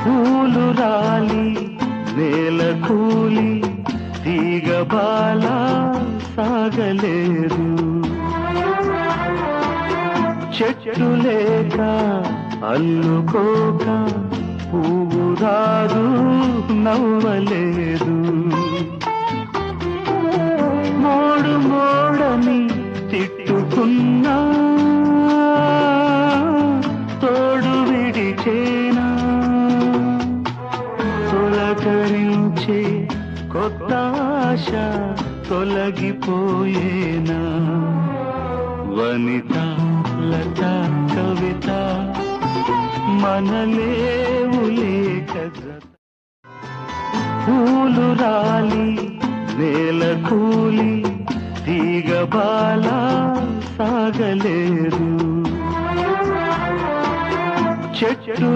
పూలు రాలి నేల కూలి తీగ బాల సాగలేదు. చెట్టు లేక అల్లుకోక పువ్వు రాదు నవ్వలేదు. మోడు మోడని తిట్టుకున్నా తోడు విడిచేనా. తొలకరించే కొత్త ఆశ తొలగిపోయేనా. వనిత లత కవిత మనలేవులే కజ. పూలు రాలి నేల కూలి తీగ బాల సాగలేదు. చెట్టు